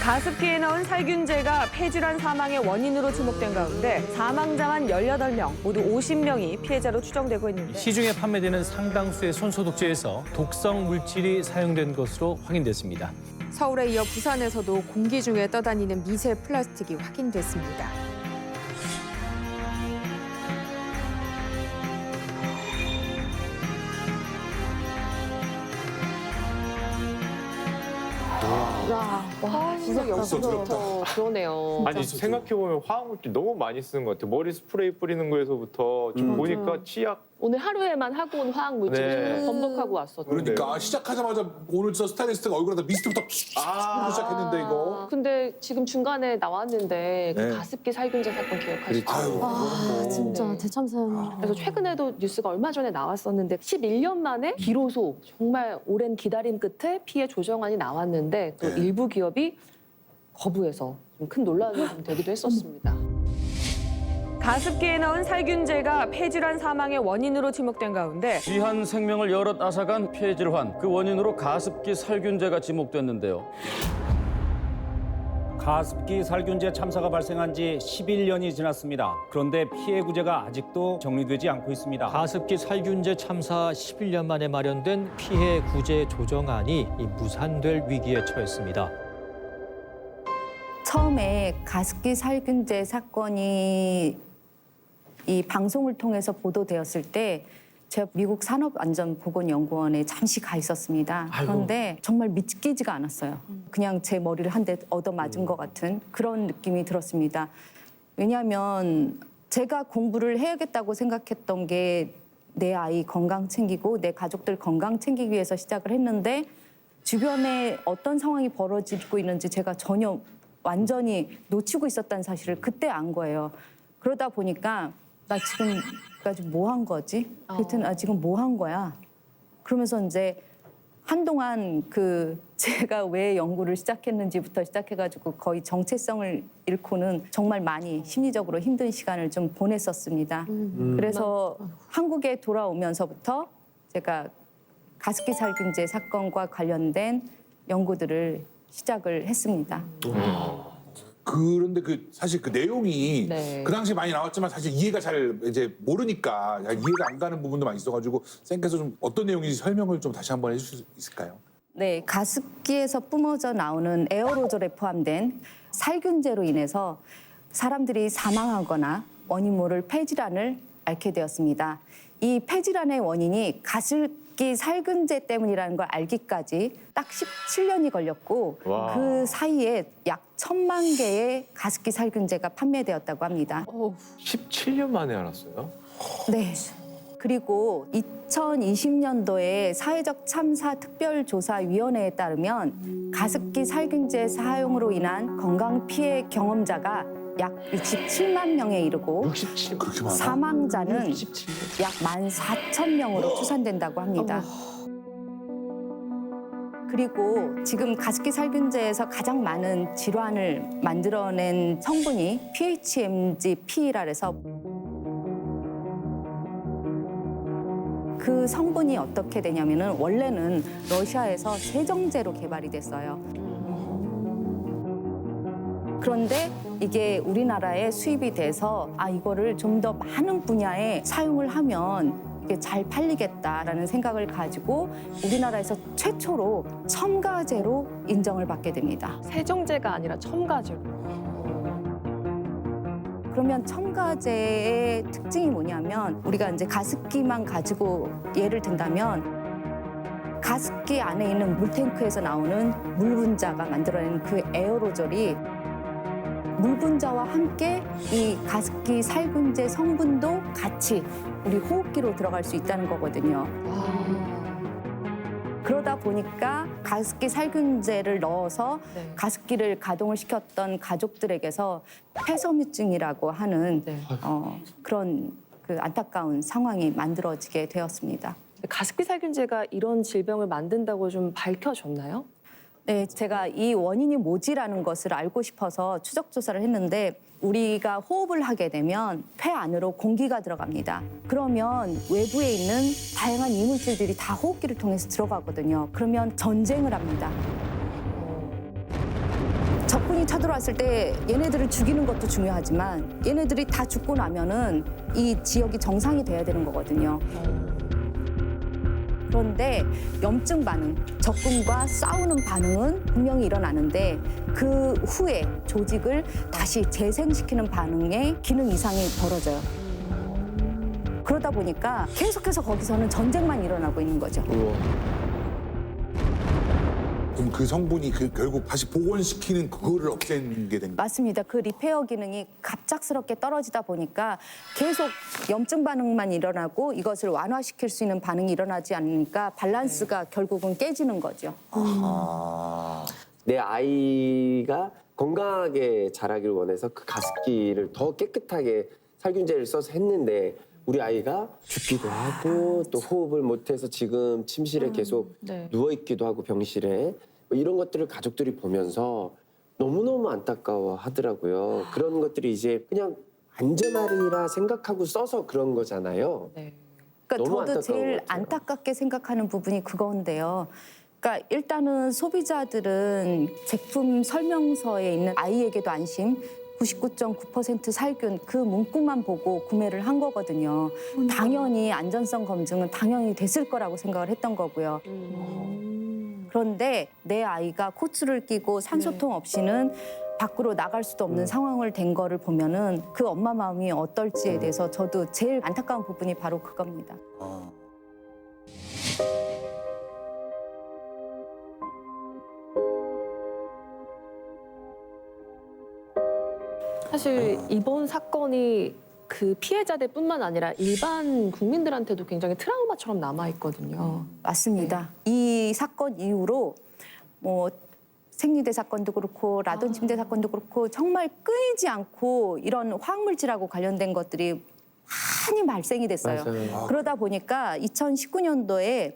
가습기에 넣은 살균제가 폐질환 사망의 원인으로 지목된 가운데 사망자만 18명, 모두 50명이 피해자로 추정되고 있는데 시중에 판매되는 상당수의 손소독제에서 독성 물질이 사용된 것으로 확인됐습니다. 서울에 이어 부산에서도 공기 중에 떠다니는 미세 플라스틱이 확인됐습니다. 와, 진짜 영수부터 그러네요. 아니 생각해보면 화학물질 너무 많이 쓰는 것 같아요. 머리 스프레이 뿌리는 거에서부터 지금 보니까 치약. 오늘 하루에만 하고 온 화학물질 네. 번복하고 왔었죠. 그러니까 시작하자마자 오늘 저 스타일리스트가 얼굴에다 미스트부터 뿌리고 시작했는데 이거. 근데 지금 중간에 나왔는데 그 네. 가습기 살균제 사건 기억하시죠? 아유. 아, 진짜 네. 대참사였네요. 그래서 최근에도 뉴스가 얼마 전에 나왔었는데 11년 만에 기로소 정말 오랜 기다림 끝에 피해 조정안이 나왔는데 또 네. 일부 기업이 거부해서 좀 큰 논란이 좀 되기도 했었습니다. 가습기에 넣은 살균제가 폐질환 사망의 원인으로 지목된 가운데 귀한 생명을 여럿 앗아간 폐질환, 그 원인으로 가습기 살균제가 지목됐는데요. 가습기 살균제 참사가 발생한 지 11년이 지났습니다. 그런데 피해 구제가 아직도 정리되지 않고 있습니다. 가습기 살균제 참사 11년 만에 마련된 피해 구제 조정안이 무산될 위기에 처했습니다. 처음에 가습기 살균제 사건이 이 방송을 통해서 보도되었을 때 제가 미국 산업안전보건연구원에 잠시 가 있었습니다. 그런데 정말 믿기지가 않았어요. 그냥 제 머리를 한 대 얻어맞은 것 같은 그런 느낌이 들었습니다. 왜냐하면 제가 공부를 해야겠다고 생각했던 게 내 아이 건강 챙기고 내 가족들 건강 챙기기 위해서 시작을 했는데 주변에 어떤 상황이 벌어지고 있는지 제가 전혀 완전히 놓치고 있었다는 사실을 그때 안 거예요. 그러다 보니까 나 지금까지 뭐 한 거지? 그랬더니 나 지금 뭐 한 거야? 그러면서 이제 한동안 제가 왜 연구를 시작했는지부터 시작해가지고 거의 정체성을 잃고는 정말 많이 심리적으로 힘든 시간을 좀 보냈었습니다. 그래서 한국에 돌아오면서부터 제가 가습기 살균제 사건과 관련된 연구들을 시작을 했습니다. 그런데 사실 그 내용이 네. 그 당시에 많이 나왔지만 사실 이해가 잘 이제 모르니까 이해가 안 가는 부분도 많이 있어가지고 쌤께서 좀 어떤 내용인지 설명을 좀 다시 한번 해주실 수 있을까요? 네, 가습기에서 뿜어져 나오는 에어로졸에 포함된 살균제로 인해서 사람들이 사망하거나 원인 모를 폐질환을 앓게 되었습니다. 이 폐질환의 원인이 가습기 살균제 때문이라는 걸 알기까지 딱 17년이 걸렸고 와. 그 사이에 약 1,000만 개의 가습기 살균제가 판매되었다고 합니다. 17년 만에 알았어요? 네. 그리고 2020년도에 사회적 참사 특별조사위원회에 따르면 가습기 살균제 사용으로 인한 건강 피해 경험자가 약 67만 명에 이르고 67. 그렇게 많아? 사망자는 약 14,000명으로 추산된다고 합니다. 그리고 지금 가습기 살균제에서 가장 많은 질환을 만들어낸 성분이 PHMGP라 해서 그 성분이 어떻게 되냐면은 원래는 러시아에서 세정제로 개발이 됐어요. 그런데 이게 우리나라에 수입이 돼서 이거를 좀 더 많은 분야에 사용을 하면 이게 잘 팔리겠다라는 생각을 가지고 우리나라에서 최초로 첨가제로 인정을 받게 됩니다. 세정제가 아니라 첨가제로. 그러면 첨가제의 특징이 뭐냐면 우리가 이제 가습기만 가지고 예를 든다면 가습기 안에 있는 물탱크에서 나오는 물 분자가 만들어낸 그 에어로졸이 물 분자와 함께 이 가습기 살균제 성분도 같이 우리 호흡기로 들어갈 수 있다는 거거든요. 그러다 보니까 가습기 살균제를 넣어서 네. 가습기를 가동을 시켰던 가족들에게서 폐섬유증이라고 하는 네. 그런 안타까운 상황이 만들어지게 되었습니다. 가습기 살균제가 이런 질병을 만든다고 좀 밝혀졌나요? 네, 제가 이 원인이 뭐지라는 것을 알고 싶어서 추적 조사를 했는데 우리가 호흡을 하게 되면 폐 안으로 공기가 들어갑니다. 그러면 외부에 있는 다양한 이물질들이 다 호흡기를 통해서 들어가거든요. 그러면 전쟁을 합니다. 적군이 쳐들어왔을 때 얘네들을 죽이는 것도 중요하지만 얘네들이 다 죽고 나면은 이 지역이 정상이 돼야 되는 거거든요. 그런데 염증 반응, 적군과 싸우는 반응은 분명히 일어나는데 그 후에 조직을 다시 재생시키는 반응에 기능 이상이 벌어져요. 그러다 보니까 계속해서 거기서는 전쟁만 일어나고 있는 거죠. 그럼 그 성분이 결국 다시 복원시키는 그거를 없애는 게 된 거예요? 맞습니다. 그 리페어 기능이 갑작스럽게 떨어지다 보니까 계속 염증 반응만 일어나고 이것을 완화시킬 수 있는 반응이 일어나지 않으니까 밸런스가 결국은 깨지는 거죠. 내 아이가 건강하게 자라기를 원해서 그 가습기를 더 깨끗하게 살균제를 써서 했는데 우리 아이가 죽기도 하고 또 호흡을 못해서 지금 침실에 계속 네. 누워있기도 하고 병실에 뭐 이런 것들을 가족들이 보면서 너무너무 안타까워 하더라고요. 그런 것들이 이제 그냥 안전하리라 생각하고 써서 그런 거잖아요. 네. 그러니까 너무 저도 안타까운 제일 것 같아요. 안타깝게 생각하는 부분이 그건데요. 그러니까 일단은 소비자들은 제품 설명서에 있는 아이에게도 안심, 99.9% 살균 그 문구만 보고 구매를 한 거거든요. 당연히 안전성 검증은 당연히 됐을 거라고 생각을 했던 거고요. 그런데 내 아이가 코트를 끼고 산소통 없이는 밖으로 나갈 수도 없는 상황을 된 거를 보면은 그 엄마 마음이 어떨지에 대해서 저도 제일 안타까운 부분이 바로 그겁니다. 사실 이번 사건이 그 피해자들뿐만 아니라 일반 국민들한테도 굉장히 트라우마처럼 남아 있거든요. 맞습니다. 이 사건 이후로 뭐 생리대 사건도 그렇고 라돈 침대 사건도 그렇고 정말 끊이지 않고 이런 화학물질하고 관련된 것들이 많이 발생이 됐어요. 맞아요. 그러다 보니까 2019년도에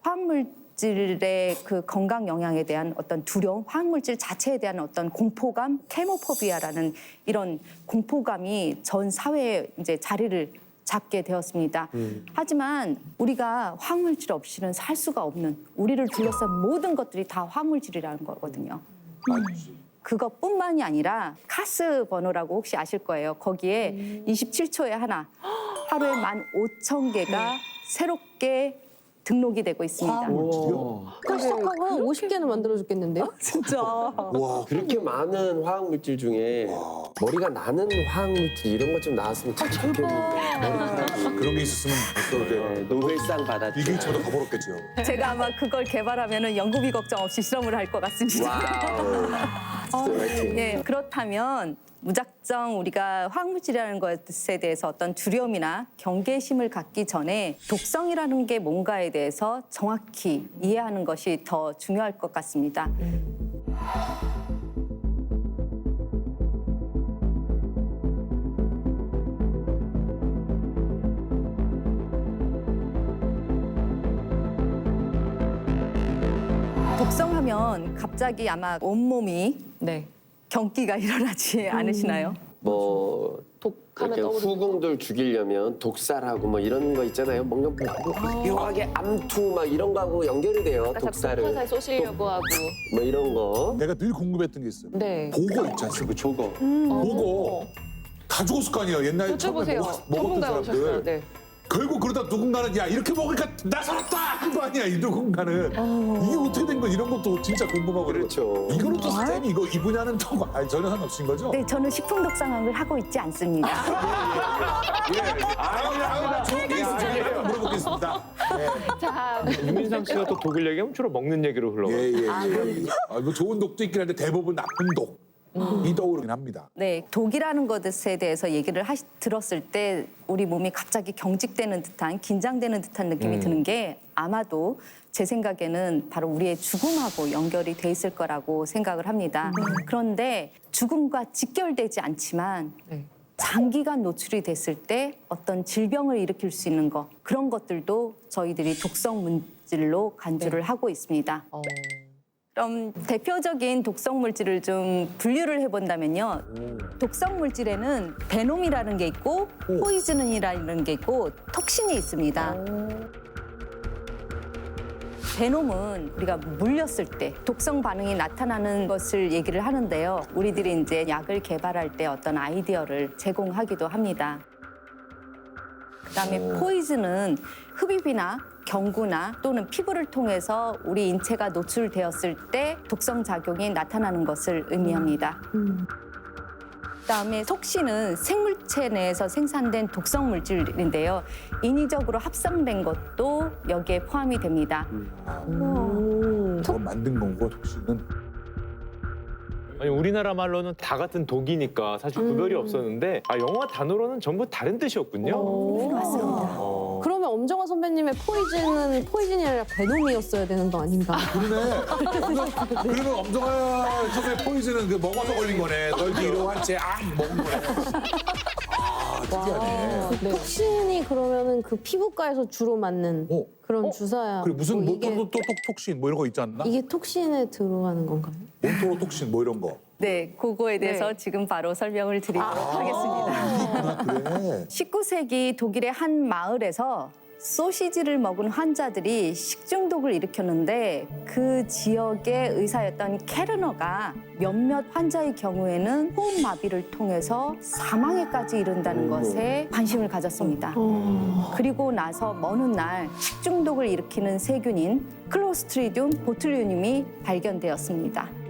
화학물질의 그 건강 영향에 대한 어떤 두려움, 화학물질 자체에 대한 어떤 공포감, 케모포비아라는 이런 공포감이 전 사회에 이제 자리를 잡게 되었습니다. 하지만 우리가 화학물질 없이는 살 수가 없는 우리를 둘러싼 모든 것들이 다 화학물질이라는 거거든요. 맞지. 그것뿐만이 아니라 카스 번호라고 혹시 아실 거예요. 거기에 27초에 하나, 하루에 15,000개가 새롭게 등록이 되고 있습니다. 그걸 시작하고 50개는 만들어줬겠는데요? 진짜. 와, 그렇게 많은 화학물질 중에 머리가 나는 화학물질 이런 것 좀 나왔으면 참 좋겠는데 그런 게 있었으면 벌써 네, 노벨상 받았죠. 빌 게이츠보다 더 벌었겠죠. 제가 아마 그걸 개발하면 연구비 걱정 없이 실험을 할 것 같습니다. 와우. 진짜 화이팅. 예, 그렇다면 무작정 우리가 화학물질이라는 것에 대해서 어떤 두려움이나 경계심을 갖기 전에 독성이라는 게 뭔가에 대해서 정확히 이해하는 것이 더 중요할 것 같습니다. 독성하면 갑자기 아마 온몸이 네. 경기가 일어나지 않으시나요? 뭐 독하면 이렇게 떠오르는 후궁들 죽이려면 독살하고 뭐 이런 거 있잖아요. 뭔가 묘하게 암투 막 이런 거하고 연결이 돼요. 독살을 독화살 쏘시려고 하고. 뭐 이런 거. 내가 늘 궁금했던 게 있어요. 네. 보고 있지 않습니까? 저거. 보고 다 죽었을 거 아니에요. 옛날에 처음에 여쭤보세요. 먹었던 전문가 오셨어요. 사람들. 네. 결국 그러다 누군가는 야 이렇게 먹으니까 나 살았다 그거 아니야 이 누군가는 이게 어떻게 된 건 이런 것도 진짜 궁금하고 그렇죠. 이거는 또 쌤이 이거 이 분야는 또 아니, 전혀 상관없으신 거죠? 네, 저는 식품 독성학을 하고 있지 않습니다. 좋은 케이스를 물어보겠습니다. 자, 유민상 씨가 또 독일 얘기하면 주로 먹는 얘기로 흘러가요. 예예. 뭐 좋은 독도 있긴 한데 대부분 나쁜 독이 떠오르긴 합니다. 네, 독이라는 것에 대해서 얘기를 들었을 때 우리 몸이 갑자기 경직되는 듯한 긴장되는 듯한 느낌이 드는 게 아마도 제 생각에는 바로 우리의 죽음하고 연결이 돼 있을 거라고 생각을 합니다. 그런데 죽음과 직결되지 않지만 네. 장기간 노출이 됐을 때 어떤 질병을 일으킬 수 있는 것 그런 것들도 저희들이 독성 물질로 간주를 하고 있습니다. 그럼 대표적인 독성 물질을 좀 분류를 해본다면요. 독성 물질에는 베놈이라는 게 있고 포이즈는이라는 게 있고 톡신이 있습니다. 제놈은 우리가 물렸을 때 독성 반응이 나타나는 것을 얘기를 하는데요. 우리들이 이제 약을 개발할 때 어떤 아이디어를 제공하기도 합니다. 그다음에 포이즌은 흡입이나 경구나 또는 피부를 통해서 우리 인체가 노출되었을 때 독성 작용이 나타나는 것을 의미합니다. 그다음에 톡신은 생물체 내에서 생산된 독성 물질인데요. 인위적으로 합성된 것도 여기에 포함이 됩니다. 저건 만든 건고 톡신은. 아니 우리나라 말로는 다 같은 독이니까 사실 구별이 없었는데 영어 단어로는 전부 다른 뜻이었군요. 맞습니다. 그러면 엄정화 선배님의 포이즌은 포이즌이 아니라 베놈이었어야 되는 거 아닌가? 그러네. 그러면 엄정화 선수의 포이즌은 그 먹어서 걸린 거네. 널기 이러한 채 먹은 거네. 특이하네. 톡신이 그러면은 그 피부과에서 주로 맞는 그런 주사야. 그리고 무슨 뭐 이게, 톡신 뭐 이런 거 있지 않나? 이게 톡신에 들어가는 건가요? 몬토록톡신 뭐 이런 거. 네, 그거에 대해서 지금 바로 설명을 드리도록 하겠습니다. 그래. 19세기 독일의 한 마을에서 소시지를 먹은 환자들이 식중독을 일으켰는데 그 지역의 의사였던 케르너가 몇몇 환자의 경우에는 호흡마비를 통해서 사망에까지 이른다는 것에 관심을 가졌습니다. 그리고 나서 먼 훗날 식중독을 일으키는 세균인 클로스트리디움 보툴리눔이 발견되었습니다.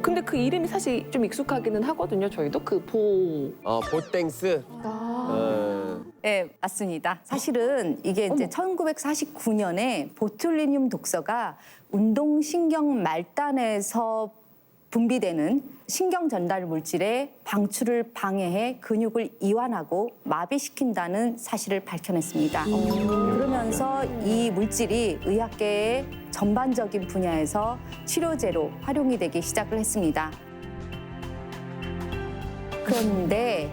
근데 그 이름이 사실 좀 익숙하기는 하거든요. 저희도 그 보땡스. 네, 맞습니다. 사실은 이게 이제 1949년에 보툴리늄 독소가 운동신경 말단에서 분비되는 신경 전달 물질의 방출을 방해해 근육을 이완하고 마비시킨다는 사실을 밝혀냈습니다. 그러면서 이 물질이 의학계의 전반적인 분야에서 치료제로 활용이 되기 시작을 했습니다. 그런데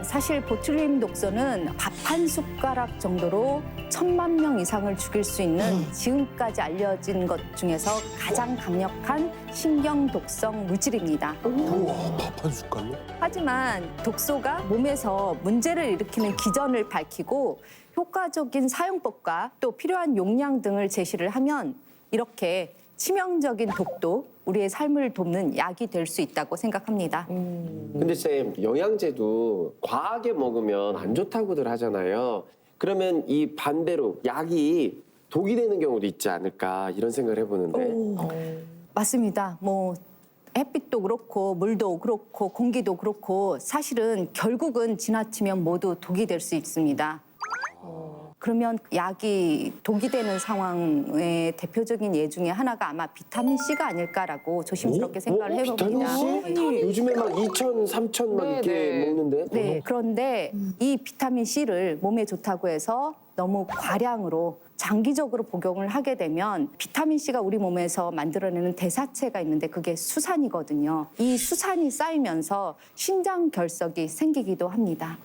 사실 보툴리눔 독소는 밥 한 숟가락 정도로 1000만 명 이상을 죽일 수 있는 지금까지 알려진 것 중에서 가장 강력한 신경 독성 물질입니다. 우와, 밥 한 숟갈로? 하지만 독소가 몸에서 문제를 일으키는 기전을 밝히고 효과적인 사용법과 또 필요한 용량 등을 제시를 하면 이렇게 치명적인 독도 우리의 삶을 돕는 약이 될 수 있다고 생각합니다. 근데 쌤, 영양제도 과하게 먹으면 안 좋다고들 하잖아요. 그러면 이 반대로 약이 독이 되는 경우도 있지 않을까 이런 생각을 해보는데. 맞습니다. 뭐 햇빛도 그렇고 물도 그렇고 공기도 그렇고 사실은 결국은 지나치면 모두 독이 될 수 있습니다. 그러면 약이 독이 되는 상황의 대표적인 예 중에 하나가 아마 비타민 C가 아닐까라고 조심스럽게 생각을 해봅니다. 비타민 C? 요즘에 막 2,000, 3,000 막 이렇게 먹는데. 네, 그런데 이 비타민 C를 몸에 좋다고 해서 너무 과량으로 장기적으로 복용을 하게 되면 비타민 C가 우리 몸에서 만들어내는 대사체가 있는데 그게 수산이거든요. 이 수산이 쌓이면서 신장 결석이 생기기도 합니다.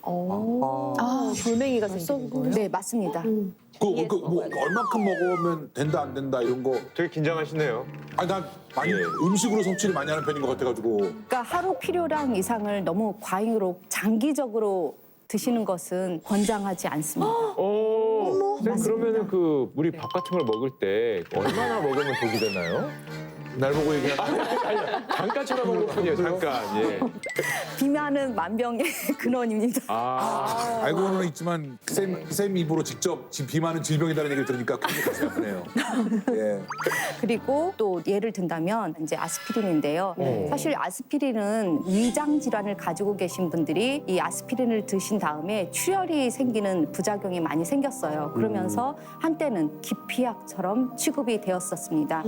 돌멩이가 생기는 거예요? 네, 맞습니다. 뭐 얼마큼 먹으면 된다 안 된다 이런 거. 되게 긴장하시네요. 아니 난 많이 음식으로 섭취를 많이 하는 편인 것 같아가지고. 그러니까 하루 필요량 이상을 너무 과잉으로 장기적으로 드시는 것은 권장하지 않습니다. 쌤, 그러면은 그 우리 밥 같은 걸 먹을 때 얼마나 먹으면 독이 되나요? 날 보고 얘기하는. 잠깐 쳐다본 것뿐이에요. 잠깐. 예. 비만은 만병의 근원입니다. 알고는 있지만 쌤 입으로 직접 비만은 질병이라는 얘기를 들으니까 굉장히 가슴이 아프네요. 예. 그리고 또 예를 든다면 이제 아스피린인데요. 사실 아스피린은 위장 질환을 가지고 계신 분들이 이 아스피린을 드신 다음에 출혈이 생기는 부작용이 많이 생겼어요. 그러면서 한때는 기피약처럼 취급이 되었었습니다.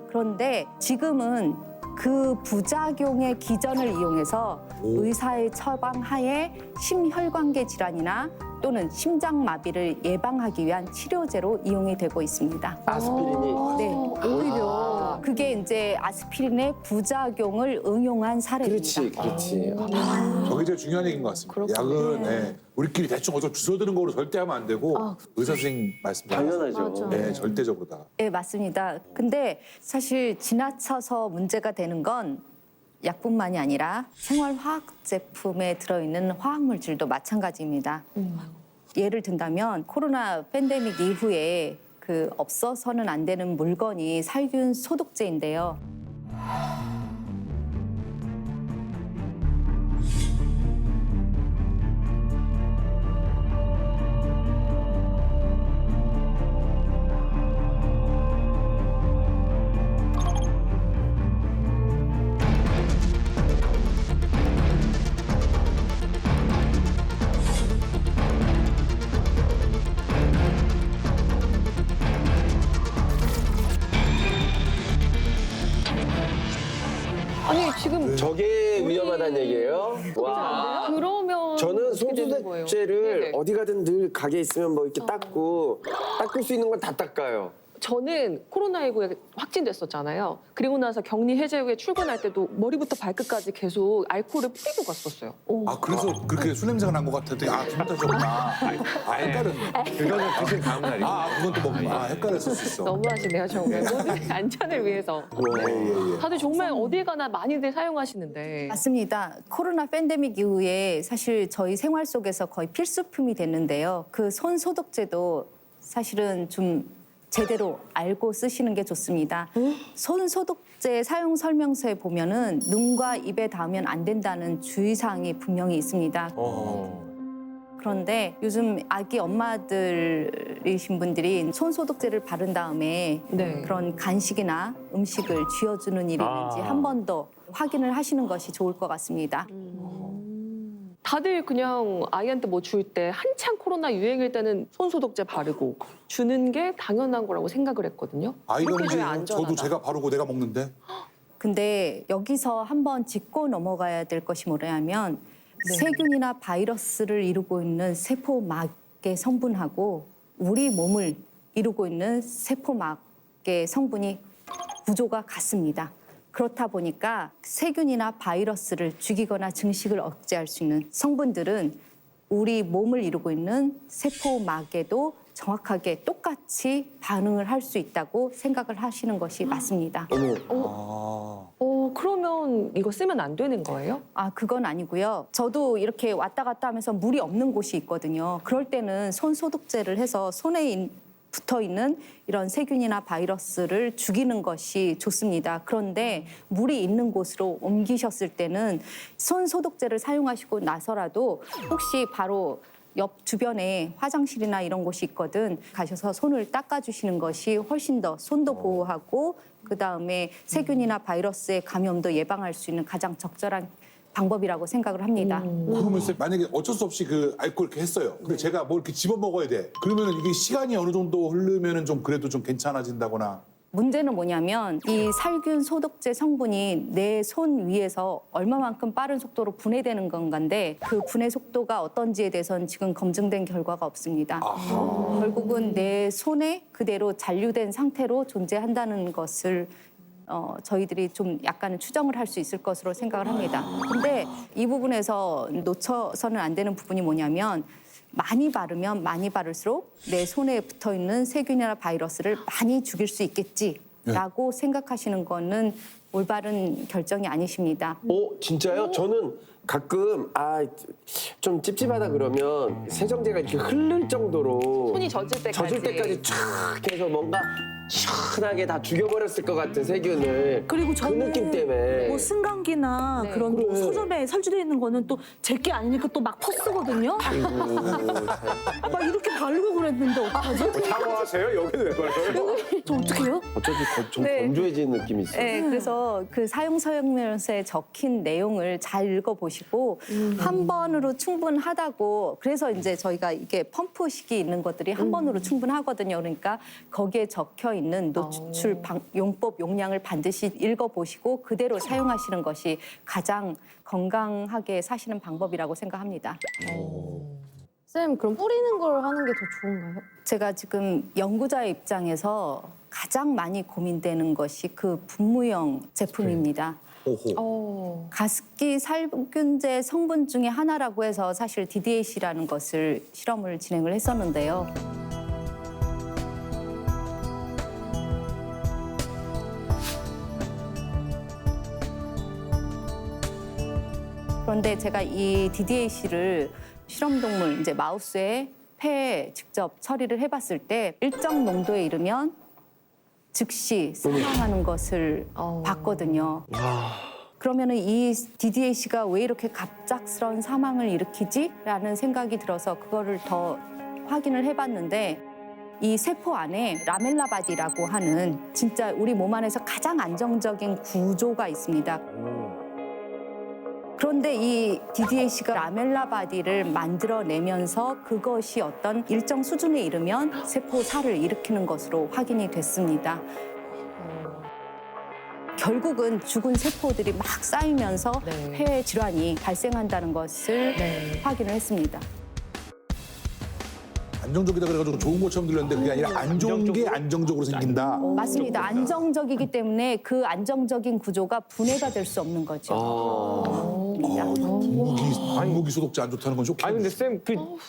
그런데 지금은 그 부작용의 기전을 이용해서 의사의 처방하에 심혈관계 질환이나 또는 심장마비를 예방하기 위한 치료제로 이용이 되고 있습니다. 아스피린이. 네, 오히려 그게 이제 아스피린의 부작용을 응용한 사례입니다. 그렇지. 저게 제일 중요한 얘기인 것 같습니다. 약은 우리끼리 대충 어서 주워드는 거로 절대 하면 안 되고 의사 선생님 말씀대로. 당연하죠. 네, 절대적으로 다. 네, 맞습니다. 근데 사실 지나쳐서 문제가 되는 건 약뿐만이 아니라 생활화학 제품에 들어있는 화학물질도 마찬가지입니다. 예를 든다면 코로나 팬데믹 이후에 그 그 없어서는 안 되는 물건이 살균 소독제인데요. 아니 지금 저게 위험하다는 얘기예요? 와. 그러면 저는 어떻게 되는 거예요? 손소독제를 네네. 어디 가든 늘 가게 있으면 뭐 이렇게 닦고 닦을 수 있는 건 다 닦아요. 저는 코로나19에 확진됐었잖아요. 그리고 나서 격리 해제 후에 출근할 때도 머리부터 발끝까지 계속 알코올을 뿌리고 갔었어요. 아 그래서 그렇게 술 냄새가 난 것 같았더니 아 기분 탓이었구나. 아 헷갈렸네. 그거는 드신 다음 날이고. 그건 또 먹고 헷갈렸었어. 너무하시네요, 정말. 모두의 안전을 위해서. 예. 다들 정말 어딜 가나 많이들 사용하시는데. 맞습니다. 코로나 팬데믹 이후에 사실 저희 생활 속에서 거의 필수품이 됐는데요. 그 손 소독제도 사실은 좀 제대로 알고 쓰시는 게 좋습니다. 손 소독제 사용 설명서에 보면은 눈과 입에 닿으면 안 된다는 주의사항이 분명히 있습니다. 그런데 요즘 아기 엄마들이신 분들이 손 소독제를 바른 다음에 네. 그런 간식이나 음식을 쥐어주는 일이 있는지 한 번 더 확인을 하시는 것이 좋을 것 같습니다. 다들 그냥 아이한테 뭐 줄 때 한창 코로나 유행일 때는 손소독제 바르고 주는 게 당연한 거라고 생각을 했거든요. 아이가 그렇게 이제 줘야 안전하다. 저도 제가 바르고 내가 먹는데. 근데 여기서 한번 짚고 넘어가야 될 것이 뭐냐면 세균이나 바이러스를 이루고 있는 세포막의 성분하고 우리 몸을 이루고 있는 세포막의 성분이 구조가 같습니다. 그렇다 보니까 세균이나 바이러스를 죽이거나 증식을 억제할 수 있는 성분들은 우리 몸을 이루고 있는 세포막에도 정확하게 똑같이 반응을 할 수 있다고 생각을 하시는 것이 맞습니다. 그러면 이거 쓰면 안 되는 거예요? 아, 그건 아니고요. 저도 이렇게 왔다 갔다 하면서 물이 없는 곳이 있거든요. 그럴 때는 손 소독제를 해서 손에 붙어 있는 이런 세균이나 바이러스를 죽이는 것이 좋습니다. 그런데 물이 있는 곳으로 옮기셨을 때는 손 소독제를 사용하시고 나서라도 혹시 바로 옆 주변에 화장실이나 이런 곳이 있거든 가셔서 손을 닦아주시는 것이 훨씬 더 손도 보호하고 그다음에 세균이나 바이러스의 감염도 예방할 수 있는 가장 적절한 방법이라고 생각을 합니다. 그러면 쌤, 만약에 어쩔 수 없이 그 알코올 이렇게 했어요. 근데 제가 뭐 이렇게 집어 먹어야 돼. 그러면 이게 시간이 어느 정도 흐르면은 좀 그래도 좀 괜찮아진다거나. 문제는 뭐냐면 이 살균 소독제 성분이 내 손 위에서 얼마만큼 빠른 속도로 분해되는 건가인데 그 분해 속도가 어떤지에 대해서는 지금 검증된 결과가 없습니다. 결국은 내 손에 그대로 잔류된 상태로 존재한다는 것을 저희들이 좀 약간은 추정을 할 수 있을 것으로 생각을 합니다. 근데 이 부분에서 놓쳐서는 안 되는 부분이 뭐냐면 많이 바르면 많이 바를수록 내 손에 붙어 있는 세균이나 바이러스를 많이 죽일 수 있겠지라고 생각하시는 거는 올바른 결정이 아니십니다. 진짜요? 저는 가끔 좀 찝찝하다 그러면 세정제가 이렇게 흐를 정도로 손이 젖을 때까지 쫙 해서 뭔가 시원하게 다 죽여버렸을 것 같은 세균을 그리고 그 저는 느낌 때문에 뭐 승강기나 네. 그런 뭐 서점에 설치되어 있는 거는 또 제게 아니니까 또 막 퍼쓰거든요. 막 이렇게 바르고 그랬는데 어떡하지? 사과하세요? 여기는 왜 봐요? 저 어떡해요? 어쩐지 좀 네. 건조해지는 느낌이 있어요. 네, 그래서 그 사용 설명서에 적힌 내용을 잘 읽어보시고 한 번으로 충분하다고 그래서 이제 저희가 이게 펌프식이 있는 것들이 한 번으로 충분하거든요. 그러니까 거기에 적혀 있는 노출 용법 용량을 반드시 읽어보시고 그대로 사용하시는 것이 가장 건강하게 사시는 방법이라고 생각합니다. 쌤, 그럼 뿌리는 걸 하는 게 더 좋은가요? 제가 지금 연구자의 입장에서 가장 많이 고민되는 것이 그 분무형 제품입니다. 가습기 살균제 성분 중에 하나라고 해서 사실 DDAC라는 것을 실험을 진행을 했었는데요. 그런데 제가 이 DDAC를 실험 동물 이제 마우스에 폐에 직접 처리를 해봤을 때 일정 농도에 이르면 즉시 사망하는 것을 봤거든요. 그러면은 이 DDAC가 왜 이렇게 갑작스러운 사망을 일으키지?라는 생각이 들어서 그거를 더 확인을 해봤는데 이 세포 안에 라멜라 바디라고 하는 진짜 우리 몸 안에서 가장 안정적인 구조가 있습니다. 그런데 이 DDAC가 라멜라 바디를 만들어내면서 그것이 어떤 일정 수준에 이르면 세포살을 일으키는 것으로 확인이 됐습니다. 결국은 죽은 세포들이 막 쌓이면서 폐 질환이 발생한다는 것을 확인을 했습니다. 안정적이다 그래가지고 좋은 것처럼 들렸는데 그게 아니라 안 좋은 게 안정적으로 생긴다. 맞습니다. 안정적이기 때문에 그 안정적인 구조가 분해가 될 수 없는 거죠. 분무기 소독제 안 좋다는 건 쇼킹. 아니 근데 쌤,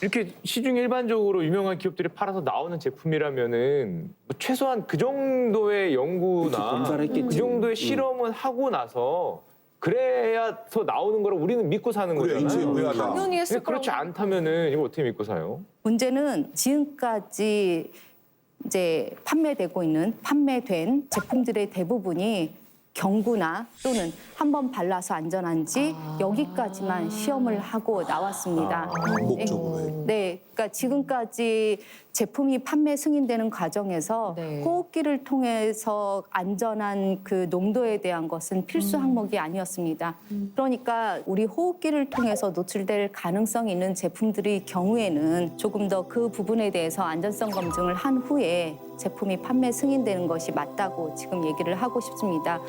이렇게 시중에 일반적으로 유명한 기업들이 팔아서 나오는 제품이라면은 뭐 최소한 그 정도의 연구나 검사를 했겠지. 그 정도의 실험은 하고 나서 그래야 더 나오는 거라 우리는 믿고 사는 그래, 인지 거잖아요. 의아하다. 당연히 했을 근데 그렇지 않다면은 이거 어떻게 믿고 사요? 문제는 지금까지 이제 판매된 제품들의 대부분이 경구나 또는 한번 발라서 안전한지 여기까지만 시험을 하고 나왔습니다. 반복적으로. 네, 그러니까 지금까지 제품이 판매 승인되는 과정에서 호흡기를 통해서 안전한 그 농도에 대한 것은 필수 항목이 아니었습니다. 그러니까 우리 호흡기를 통해서 노출될 가능성이 있는 제품들의 경우에는 조금 더 그 부분에 대해서 안전성 검증을 한 후에 제품이 판매 승인되는 것이 맞다고 지금 얘기를 하고 싶습니다.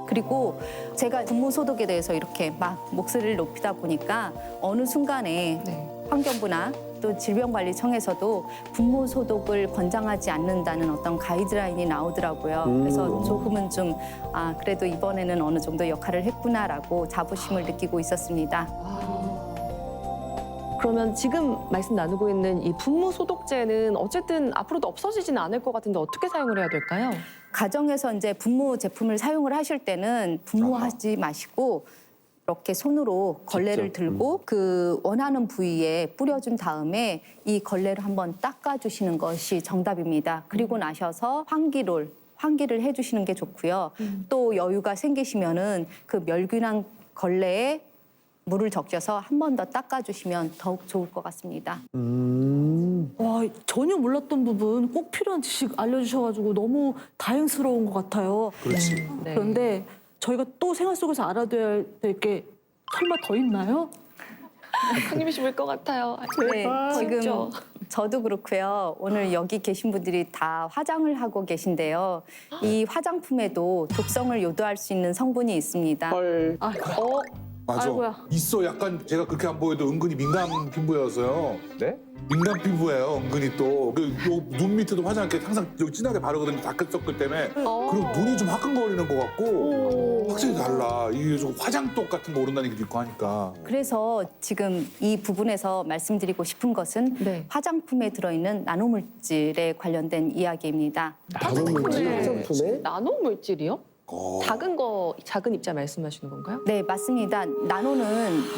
그리고 제가 분무 소독에 대해서 이렇게 막 목소리를 높이다 보니까 어느 순간에 환경부나 또 질병관리청에서도 분무 소독을 권장하지 않는다는 어떤 가이드라인이 나오더라고요. 그래서 조금은 좀 그래도 이번에는 어느 정도 역할을 했구나라고 자부심을 느끼고 있었습니다. 그러면 지금 말씀 나누고 있는 이 분무 소독제는 어쨌든 앞으로도 없어지지는 않을 것 같은데 어떻게 사용을 해야 될까요? 가정에서 이제 분무 제품을 사용을 하실 때는 분무하지 마시고 이렇게 손으로 걸레를 들고 그 원하는 부위에 뿌려준 다음에 이 걸레를 한번 닦아주시는 것이 정답입니다. 그리고 나셔서 환기를 해주시는 게 좋고요. 또 여유가 생기시면은 그 멸균한 걸레에 물을 적셔서 한 번 더 닦아주시면 더욱 좋을 것 같습니다. 와, 전혀 몰랐던 부분 꼭 필요한 지식 알려주셔가지고 너무 다행스러운 것 같아요. 그렇지. 그런데 저희가 또 생활 속에서 알아둬야 될 게 설마 더 있나요? 한님이 싶을 것 같아요. 네, 지금 저도 그렇고요. 오늘 여기 계신 분들이 다 화장을 하고 계신데요. 이 화장품에도 독성을 요도할 수 있는 성분이 있습니다. 맞아. 아이고야. 있어. 약간 제가 그렇게 안 보여도 은근히 민감 피부여서요. 네? 민감 피부예요. 은근히 또. 눈 밑에도 화장 이렇게 항상 여기 진하게 바르거든요. 다크서클 때문에. 그리고 눈이 좀 화끈거리는 것 같고 확실히 달라. 이게 좀 화장독 같은 거 오른다는 얘기도 있고 하니까. 그래서 지금 이 부분에서 말씀드리고 싶은 것은 화장품에 들어있는 나노물질에 관련된 이야기입니다. 화장품에? 나노 물질이요? 작은 입자 말씀하시는 건가요? 네, 맞습니다. 나노는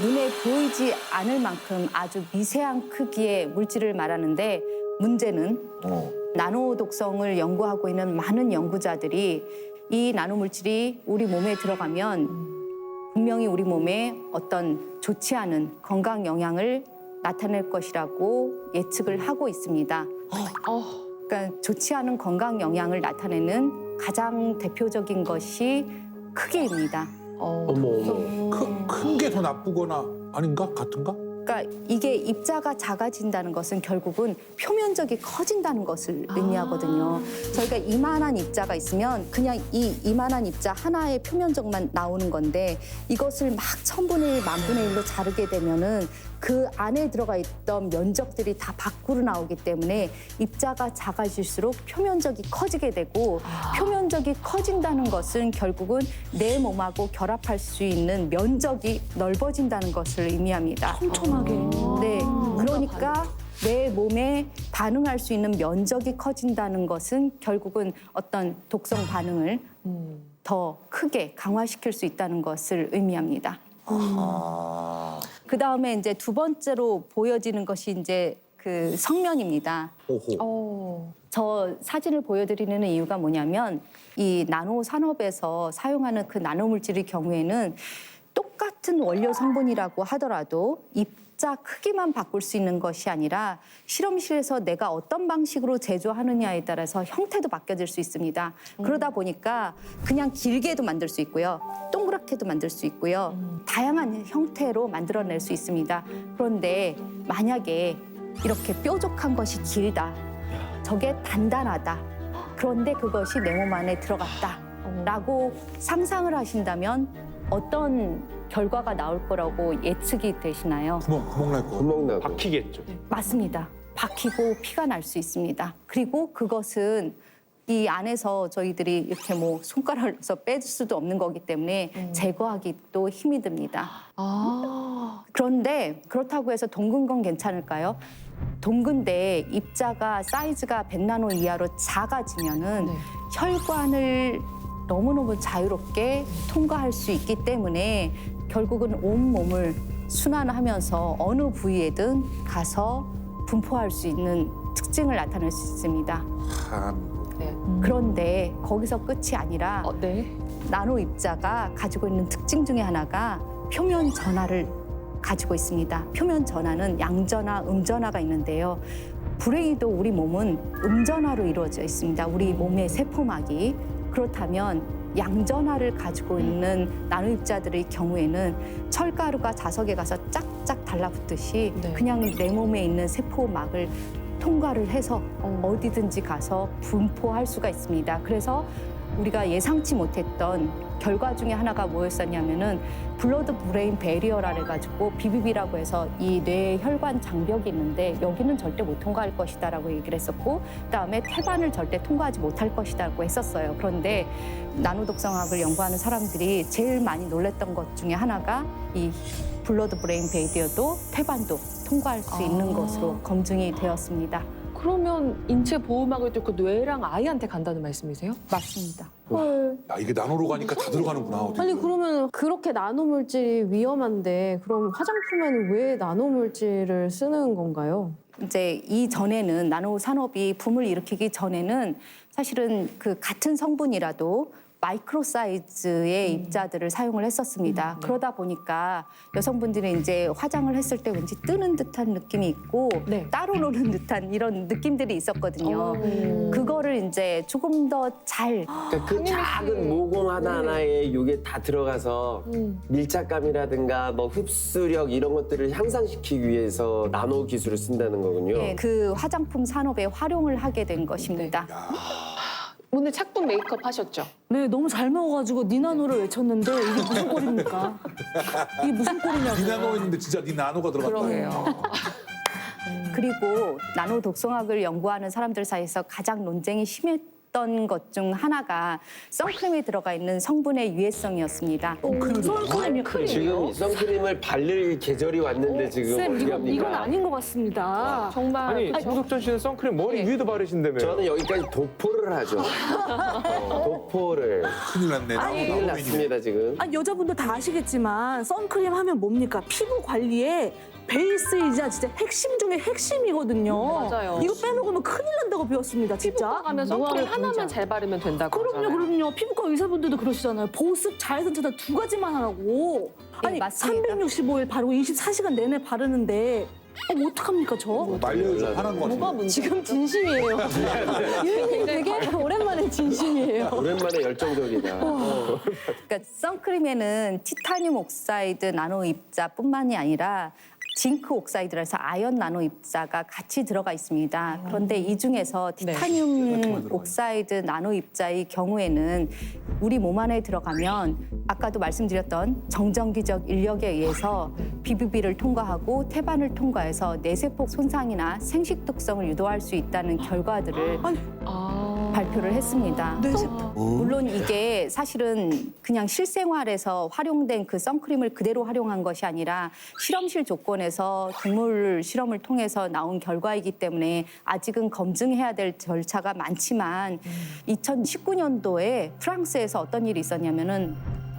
눈에 보이지 않을 만큼 아주 미세한 크기의 물질을 말하는데 문제는 나노 독성을 연구하고 있는 많은 연구자들이 이 나노 물질이 우리 몸에 들어가면 분명히 우리 몸에 어떤 좋지 않은 건강 영향을 나타낼 것이라고 예측을 하고 있습니다. 그러니까 좋지 않은 건강 영향을 나타내는 가장 대표적인 것이 크기입니다. 큰 게 더 나쁘거나 아닌가? 같은가? 그러니까 이게 입자가 작아진다는 것은 결국은 표면적이 커진다는 것을 의미하거든요. 저희가 이만한 입자가 있으면 그냥 이 이만한 입자 하나의 표면적만 나오는 건데 이것을 막 1000분의 1, 1000분의 1로 자르게 되면은 그 안에 들어가 있던 면적들이 다 밖으로 나오기 때문에 입자가 작아질수록 표면적이 커지게 되고 표면적이 커진다는 것은 결국은 내 몸하고 결합할 수 있는 면적이 넓어진다는 것을 의미합니다. 촘촘하게. 네, 그러니까 내 몸에 반응할 수 있는 면적이 커진다는 것은 결국은 어떤 독성 반응을 더 크게 강화시킬 수 있다는 것을 의미합니다. 그 다음에 이제 두 번째로 보여지는 것이 이제 그 성면입니다. 저 사진을 보여드리는 이유가 뭐냐면 이 나노 산업에서 사용하는 그 나노 물질의 경우에는 똑같은 원료 성분이라고 하더라도 입자 크기만 바꿀 수 있는 것이 아니라 실험실에서 내가 어떤 방식으로 제조하느냐에 따라서 형태도 바뀌어질 수 있습니다. 그러다 보니까 그냥 길게도 만들 수 있고요. 동그랗게도 만들 수 있고요. 다양한 형태로 만들어낼 수 있습니다. 그런데 만약에 이렇게 뾰족한 것이 길다. 저게 단단하다. 그런데 그것이 내 몸 안에 들어갔다라고 상상을 하신다면 어떤 결과가 나올 거라고 예측이 되시나요? 구멍 날 거. 구멍 나고. 박히겠죠. 맞습니다. 박히고 피가 날 수 있습니다. 그리고 그것은 이 안에서 저희들이 이렇게 뭐 손가락을 넣어서 빼줄 수도 없는 거기 때문에 제거하기 또 힘이 듭니다. 그런데 그렇다고 해서 둥근 건 괜찮을까요? 둥근데 입자가 사이즈가 100나노 이하로 작아지면은 혈관을 너무너무 자유롭게 통과할 수 있기 때문에 결국은 온몸을 순환하면서 어느 부위에든 가서 분포할 수 있는 특징을 나타낼 수 있습니다. 그런데 거기서 끝이 아니라 나노 입자가 가지고 있는 특징 중에 하나가 표면 전하를 가지고 있습니다. 표면 전하는 양전하, 음전하가 있는데요. 불행히도 우리 몸은 음전하로 이루어져 있습니다. 우리 몸의 세포막이. 그렇다면 양전하를 가지고 있는 나노 입자들의 경우에는 철가루가 자석에 가서 짝짝 달라붙듯이 그냥 내 몸에 있는 세포막을 통과를 해서 어디든지 가서 분포할 수가 있습니다. 그래서 우리가 예상치 못했던 결과 중에 하나가 뭐였었냐면은 블러드 브레인 베리어라 해가지고 BBB라고 해서 이 뇌 혈관 장벽이 있는데 여기는 절대 못 통과할 것이다라고 얘기를 했었고 그다음에 태반을 절대 통과하지 못할 것이다라고 했었어요. 그런데 나노 독성학을 연구하는 사람들이 제일 많이 놀랬던 것 중에 하나가 이 블러드 브레인 베리어도 태반도 통과할 수 있는 것으로 검증이 되었습니다. 그러면 인체 보호막을 뚫고 뇌랑 아이한테 간다는 말씀이세요? 맞습니다. 야, 이게 나노로 가니까 다 들어가는구나. 어디. 아니 그러면 그렇게 나노 물질이 위험한데 그럼 화장품에는 왜 나노 물질을 쓰는 건가요? 이제 이전에는 나노 산업이 붐을 일으키기 전에는 사실은 그 같은 성분이라도 마이크로 사이즈의 입자들을 사용을 했었습니다. 그러다 보니까 여성분들이 이제 화장을 했을 때 왠지 뜨는 듯한 느낌이 있고 따로 노는 듯한 이런 느낌들이 있었거든요. 그거를 이제 조금 더 잘 그러니까 그 작은 모공 하나하나에 이게 다 들어가서 밀착감이라든가 뭐 흡수력 이런 것들을 향상시키기 위해서 나노 기술을 쓴다는 거군요. 그 화장품 산업에 활용을 하게 된 것입니다. 오늘 착분 메이크업 하셨죠? 네, 너무 잘 먹어가지고 니나노를 외쳤는데 이게 무슨 꼴입니까? 이게 무슨 꼴이냐고. 니나노 했는데 진짜 니 나노가 들어갔다. 그러게요. 그리고 나노 독성학을 연구하는 사람들 사이에서 가장 논쟁이 심했던 것 중 하나가 선크림에 들어가 있는 성분의 유해성이었습니다. 선크림이요? 지금 선크림을 바를 계절이 왔는데 지금 쌤, 어떻게 합니까? 이건 아닌 것 같습니다. 정말. 아니 조석전 씨는 선크림 머리 위에도 바르신다며요. 저는 여기까지 도포를 하죠. 도포를. 큰일 났네. 큰일 났습니다 지금. 아니, 여자분들 다 아시겠지만 선크림 하면 뭡니까? 피부 관리에 베이스이자 진짜 핵심 중에 핵심이거든요. 맞아요. 이거 빼먹으면 큰일 난다고 배웠습니다, 진짜. 피부과 가면 선크림 하나만 잘 바르면 된다고 그럼요, 하잖아요. 그럼요. 피부과 의사분들도 그러시잖아요. 보습, 자외선 차단 두 가지만 하라고. 아니, 맞습니다. 365일 바르고 24시간 내내 바르는데 어떡합니까, 저? 말려줘. 화난 거 같은데. 지금 진심이에요. 유인님 되게 오랜만에 진심이에요. 오랜만에 열정적이다. 그러니까 선크림에는 티타늄 옥사이드 나노 입자뿐만이 아니라 징크 옥사이드라서 아연 나노 입자가 같이 들어가 있습니다. 그런데 이 중에서 티타늄 옥사이드 나노 입자의 경우에는 우리 몸 안에 들어가면 아까도 말씀드렸던 정전기적 인력에 의해서 BBB를 통과하고 태반을 통과해서 뇌세포 손상이나 생식독성을 유도할 수 있다는 결과들을 발표를 했습니다. 물론 이게 사실은 그냥 실생활에서 활용된 그 선크림을 그대로 활용한 것이 아니라 실험실 조건에서 동물 실험을 통해서 나온 결과이기 때문에 아직은 검증해야 될 절차가 많지만 2019년도에 프랑스에서 어떤 일이 있었냐면은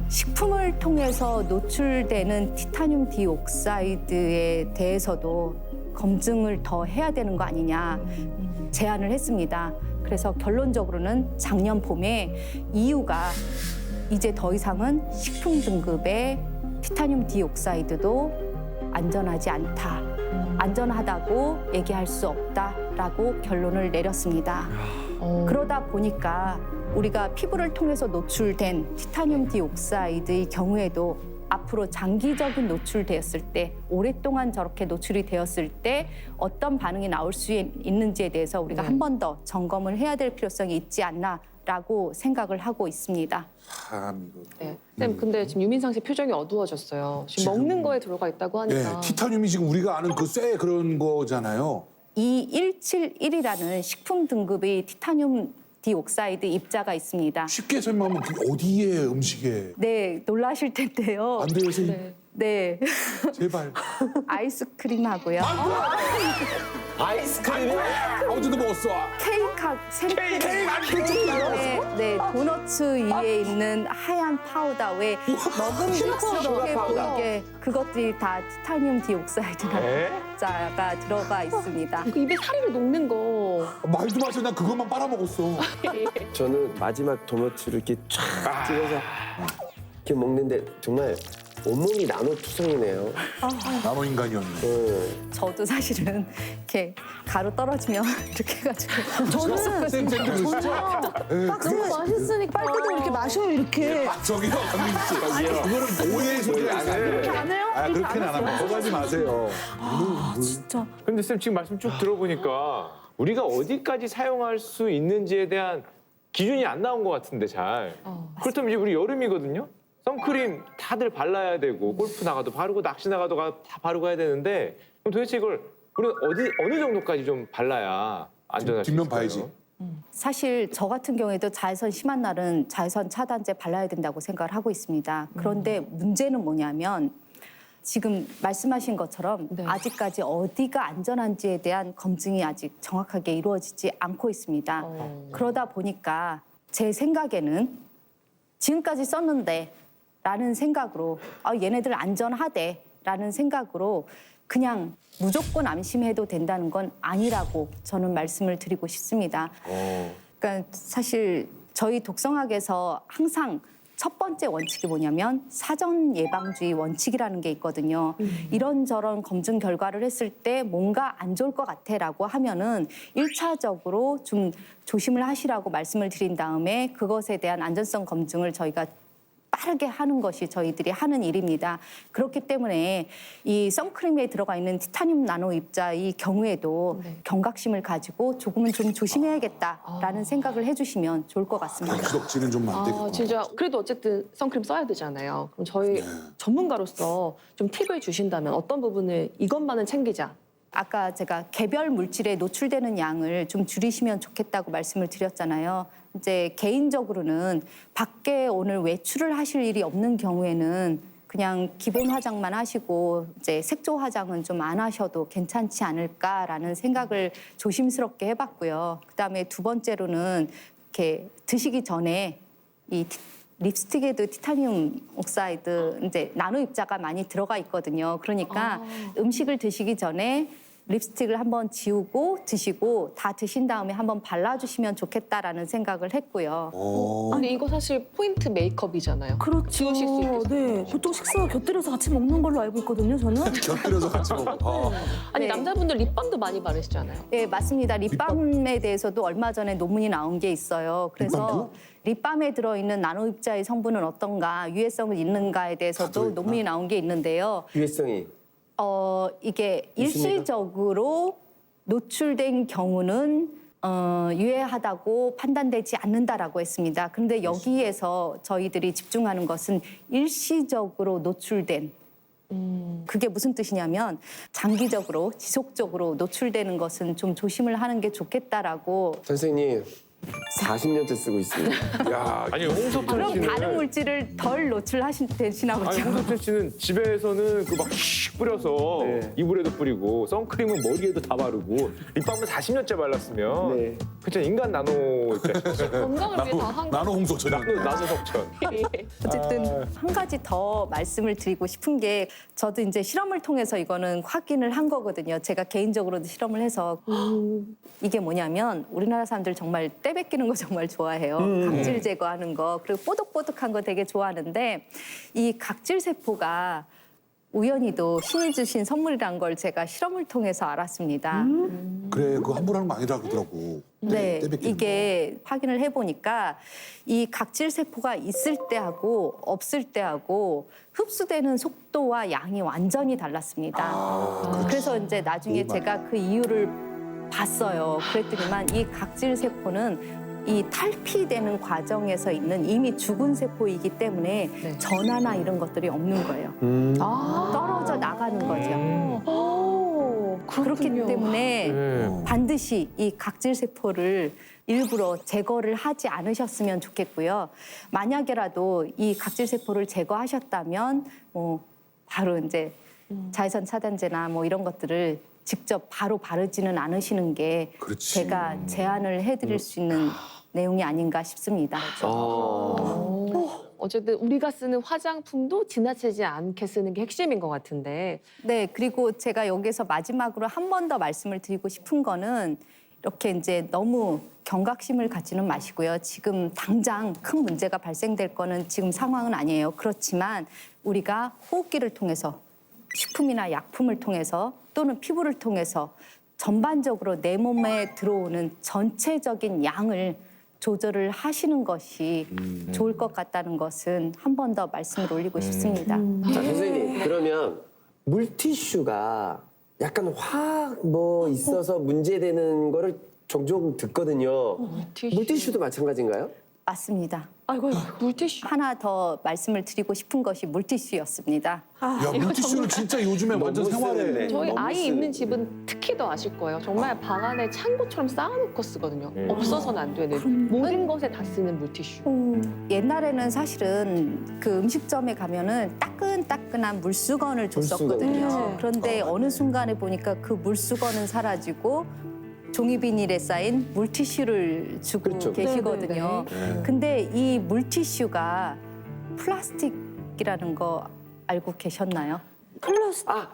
식품을 통해서 노출되는 티타늄 디옥사이드에 대해서도 검증을 더 해야 되는 거 아니냐 제안을 했습니다. 그래서 결론적으로는 작년 봄에 EU가 이제 더 이상은 식품 등급의 티타늄 디옥사이드도 안전하지 않다. 안전하다고 얘기할 수 없다라고 결론을 내렸습니다. 그러다 보니까 우리가 피부를 통해서 노출된 티타늄 디옥사이드의 경우에도 앞으로 장기적인 노출되었을 때, 오랫동안 저렇게 노출이 되었을 때 어떤 반응이 나올 수 있는지에 대해서 우리가 한 번 더 점검을 해야 될 필요성이 있지 않나라고 생각을 하고 있습니다. 참 이거. 네. 쌤, 근데 지금 유민상 씨 표정이 어두워졌어요. 지금 먹는 거에 들어가 있다고 하니까. 네, 티타늄이 지금 우리가 아는 그 쇠 그런 거잖아요. 이 171이라는 식품 등급의 티타늄 디옥사이드 입자가 있습니다. 쉽게 설명하면 그게 어디에 음식에 네, 놀라실 텐데요. 안 돼요, 선생님? 네. 네, 제발. 아이스크림하고요. 아이스크림이 어제도 먹었어. 케이크 네, 도너츠 위에 있는 하얀 파우더 왜 먹음직스럽게 보이게 그것들이 다 티타늄 디옥사이드라는 자가 들어가 있습니다. 그 입에 사리를 녹는 거. 말도 마세요. 난 그것만 빨아먹었어. 저는 마지막 도너츠를 이렇게 쫙 찍어서 이렇게 먹는데 정말 온몸이 나노 투성이네요. 나노 인간이었네. 저도 사실은 이렇게 가루 떨어지면 이렇게 해가지고 저는 너무 맛있으니까 빨대도 이렇게 마셔요 이렇게. 저기요, 강민지 씨. 그거는 오해의 소리 아니에요. 그렇게 안 해요? 아, 그렇게는 안 하고 넘어가지 마세요. 진짜. 근데 쌤 지금 말씀 쭉 들어보니까 우리가 어디까지 사용할 수 있는지에 대한 기준이 안 나온 것 같은데 잘. 그렇다면 이제 우리 여름이거든요. 선크림 다들 발라야 되고 골프 나가도 바르고 낚시 나가도 다 바르고 해야 되는데 그럼 도대체 이걸 우리가 어느 정도까지 좀 발라야 안전할 수 있을까요? 뒷면 봐야지. 사실 저 같은 경우에도 자외선 심한 날은 자외선 차단제 발라야 된다고 생각을 하고 있습니다. 그런데 문제는 뭐냐면 지금 말씀하신 것처럼 아직까지 어디가 안전한지에 대한 검증이 아직 정확하게 이루어지지 않고 있습니다. 그러다 보니까 제 생각에는 지금까지 썼는데 라는 생각으로 얘네들 안전하대 라는 생각으로 그냥 무조건 안심해도 된다는 건 아니라고 저는 말씀을 드리고 싶습니다. 그러니까 사실 저희 독성학에서 항상 첫 번째 원칙이 뭐냐면 사전 예방주의 원칙이라는 게 있거든요. 이런저런 검증 결과를 했을 때 뭔가 안 좋을 것 같아라고 하면은 1차적으로 좀 조심을 하시라고 말씀을 드린 다음에 그것에 대한 안전성 검증을 저희가 빠르게 하는 것이 저희들이 하는 일입니다. 그렇기 때문에 이 선크림에 들어가 있는 티타늄 나노 입자의 경우에도 경각심을 가지고 조금은 좀 조심해야겠다라는 생각을 해주시면 좋을 것 같습니다. 기덕지는 좀 안 되겠구나. 진짜 그래도 어쨌든 선크림 써야 되잖아요. 그럼 저희 전문가로서 좀 팁을 주신다면 어떤 부분을 이것만은 챙기자. 아까 제가 개별 물질에 노출되는 양을 좀 줄이시면 좋겠다고 말씀을 드렸잖아요. 이제 개인적으로는 밖에 오늘 외출을 하실 일이 없는 경우에는 그냥 기본 화장만 하시고 이제 색조 화장은 좀 안 하셔도 괜찮지 않을까라는 생각을 조심스럽게 해봤고요. 그다음에 두 번째로는 이렇게 드시기 전에 이 립스틱에도 티타늄 옥사이드 이제 나노 입자가 많이 들어가 있거든요. 그러니까 음식을 드시기 전에 립스틱을 한번 지우고 드시고 다 드신 다음에 한번 발라주시면 좋겠다라는 생각을 했고요. 근데 이거 사실 포인트 메이크업이잖아요. 그렇죠. 지우실 수 있게. 네, 보통 식사와 곁들여서 같이 먹는 걸로 알고 있거든요, 저는. 곁들여서 같이 먹어. 아니 네. 남자분들 립밤도 많이 바르시잖아요. 네, 맞습니다. 립밤에 대해서도 얼마 전에 논문이 나온 게 있어요. 그래서 립밤에 들어있는 나노 입자의 성분은 어떤가, 유해성은 있는가에 대해서도 논문이 나온 게 있는데요. 유해성이 이게 있습니까? 일시적으로 노출된 경우는 유해하다고 판단되지 않는다라고 했습니다. 그런데 여기에서 저희들이 집중하는 것은 일시적으로 노출된 그게 무슨 뜻이냐면 장기적으로 지속적으로 노출되는 것은 좀 조심을 하는 게 좋겠다라고. 선생님 40년째 쓰고 있습니다. 야, 아니 홍석천 그럼 씨는 다른 물질을 덜 노출되시나 아니 보죠. 홍석천 씨는 집에서는 그 막 뿌려서 네. 이불에도 뿌리고 선크림은 머리에도 다 바르고 립밤은 40년째 발랐으면 네. 그쵸 인간 나노 건강을 위해 다 한 거. 나노 홍석천. 나노 석천. 어쨌든 한 가지 더 말씀을 드리고 싶은 게 저도 이제 실험을 통해서 이거는 확인을 한 거거든요. 제가 개인적으로도 실험을 해서 이게 뭐냐면 우리나라 사람들 정말 때 뺏기는 거 정말 좋아해요. 각질 제거하는 거 그리고 뽀득뽀득한 거 되게 좋아하는데 이 각질 세포가 우연히도 신이 주신 선물이란 걸 제가 실험을 통해서 알았습니다. 그래, 그거 함부로 하는 거 아니라 그러더라고. 네, 떼뱉기는 이게 확인을 해보니까 이 각질 세포가 있을 때하고 없을 때하고 흡수되는 속도와 양이 완전히 달랐습니다. 그래서 이제 나중에 제가 그 이유를 봤어요. 그랬더니만 이 각질 세포는 이 탈피되는 과정에서 있는 이미 죽은 세포이기 때문에 전하나 이런 것들이 없는 거예요. 떨어져 나가는 거죠. 그렇기 때문에 반드시 이 각질 세포를 일부러 제거를 하지 않으셨으면 좋겠고요. 만약에라도 이 각질 세포를 제거하셨다면 뭐 바로 이제 자외선 차단제나 뭐 이런 것들을 직접 바로 바르지는 않으시는 게 그렇지. 제가 제안을 해드릴 수 있는 내용이 아닌가 싶습니다. 어쨌든 우리가 쓰는 화장품도 지나치지 않게 쓰는 게 핵심인 것 같은데. 네, 그리고 제가 여기서 마지막으로 한 번 더 말씀을 드리고 싶은 거는 이렇게 이제 너무 경각심을 갖지는 마시고요. 지금 당장 큰 문제가 발생될 거는 지금 상황은 아니에요. 그렇지만 우리가 호흡기를 통해서 식품이나 약품을 통해서 또는 피부를 통해서 전반적으로 내 몸에 들어오는 전체적인 양을 조절을 하시는 것이 좋을 것 같다는 것은 한 번 더 말씀을 올리고 싶습니다. 자, 선생님, 그러면 물티슈가 약간 화학 뭐 있어서 문제되는 거를 종종 듣거든요. 물티슈도 마찬가지인가요? 맞습니다. 아이고, 물티슈. 하나 더 말씀을 드리고 싶은 것이 물티슈였습니다. 야, 물티슈는 진짜 요즘에 완전 너무 생활에. 쓰는데. 저희 너무 아이 쓰는데. 있는 집은 특히 더 아실 거예요. 정말 방 안에 창고처럼 쌓아놓고 쓰거든요. 없어서는 안 되는 모든 것에 다 쓰는 물티슈. 옛날에는 사실은 그 음식점에 가면은 따끈따끈한 물수건을 줬었거든요. 물수건. 그런데 어느 순간에 보니까 그 물수건은 사라지고 종이 비닐에 쌓인 물티슈를 주고 그렇죠. 계시거든요. 근데 이 물티슈가 플라스틱이라는 거 알고 계셨나요? 아,